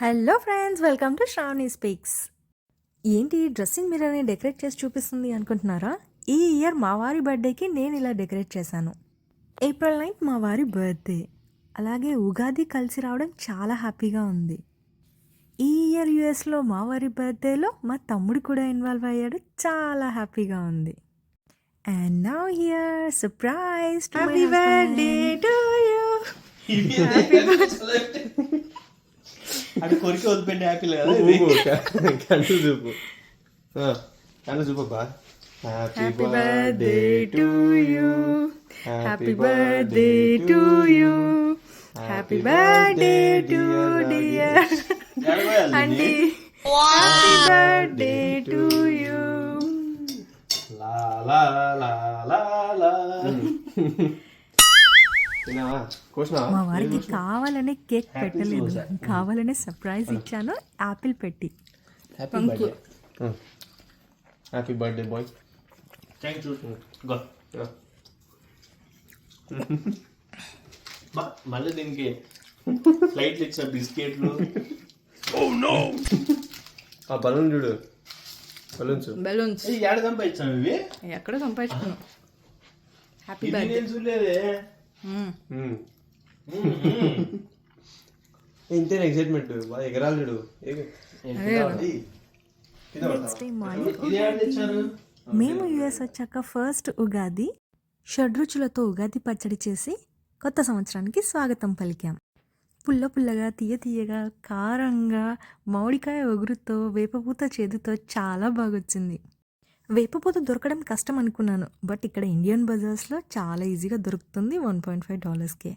Hello friends, welcome to Shravani speaks. ఏంటి dressing మిర్రర్ని decorate చేసి చూపిస్తుంది అనుకుంటున్నారా? ఈ ఇయర్ మా వారి బర్త్డేకి నేను ఇలా డెకరేట్ చేశాను. April 9th మా వారి బర్త్డే, అలాగే ఉగాది కలిసి రావడం చాలా హ్యాపీగా ఉంది. ఈ ఇయర్ యూఎస్లో మా వారి బర్త్డేలో మా తమ్ముడు కూడా ఇన్వాల్వ్ అయ్యాడు, చాలా హ్యాపీగా ఉంది. And now here surprise to my birthday to you. అది కొరికి వదిలిపెట్టి యాపిల్ కన్ను చూపు కన్ను చూపబ్బా. Happy birthday to you, happy birthday to you, happy birthday to dear అండి, హ్యాపీ బర్త్డే టు యూ. లా లా లా లా లా. మా వారికి కావాలనే కేక్ పెట్టలేదు, కావాలనే సర్ప్రైజ్ ఇచ్చాను యాపిల్ పెట్టి. Happy birthday boy. Thank you. Go మళ్ళీ దీనికి ఫ్లైట్లు ఇచ్చిన బిస్కెట్లు. ఆ బలూన్ చూడు, బెలూన్స్ ఏడ సంపాదించాం ఇవి? ఎక్కడ సంపాదించుకున్నాం. హ్యాపీ ఇది బర్త్డే. నేను చూడలేదే. ఇంతేనా ఎక్సైట్మెంట్? బాగా ఎగరాలు చూడు. నెక్స్ట్ డే మార్నింగ్ ఇది ఏడ తెచ్చారు? మేము యుఎస్ వచ్చాక ఫస్ట్ ఉగాది షడ్రుచులతో ఉగాది పచ్చడి చేసి కొత్త సంవత్సరానికి స్వాగతం పలికాం. పుల్ల పుల్లగా, తీయ తీయగా, కారంగా, మామిడికాయ ఒగురుతో, వేపపూత చేదుతో చాలా బాగొచ్చింది. వేపపూత దొరకడం కష్టం అనుకున్నాను, బట్ ఇక్కడ ఇండియన్ బజార్స్లో చాలా ఈజీగా దొరుకుతుంది $1.5కే.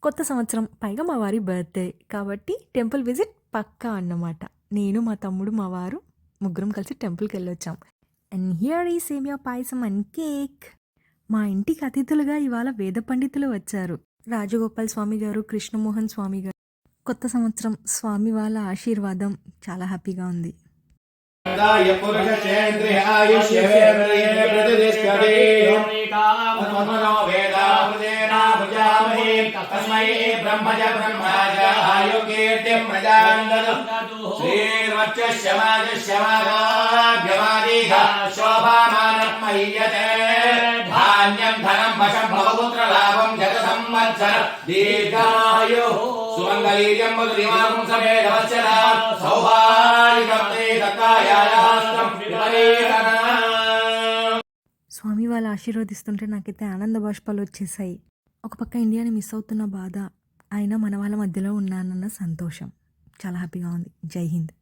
కొత్త సంవత్సరం, పైగా మా వారి బర్త్డే కాబట్టి టెంపుల్ విజిట్ పక్కా అన్నమాట. నేను, మా తమ్ముడు, మా వారు ముగ్గురం కలిసి టెంపుల్కి వెళ్ళొచ్చాం. అండ్ హియర్ ఈ సేమియా పాయసం అండ్ కేక్. మా ఇంటికి అతిథులుగా ఇవాళ వేద పండితులు వచ్చారు. రాజగోపాల్ స్వామి గారు, కృష్ణమోహన్ స్వామి గారు. కొత్త సంవత్సరం, స్వామి వాళ్ళ ఆశీర్వాదం, చాలా హ్యాపీగా ఉంది. ధాన్యం ధనం వశం భవపుత్ర లాభం జగ సంవత్సర దీర్ఘాయు సుమంగళీర్యం మధురిమాం సమేత వత్సర సౌభాగ్యప్తే దత్తాయాస్తం విపరీతన. స్వామి వాళ్ళు ఆశీర్వదిస్తుంటే నాకైతే ఆనంద బాష్పాలు వచ్చేసాయి. ఒక పక్క ఇండియాని మిస్ అవుతున్న బాధ, అయినా మన వాళ్ళ మధ్యలో ఉన్నానన్న సంతోషం. చాలా హ్యాపీగా ఉంది. జై హింద్.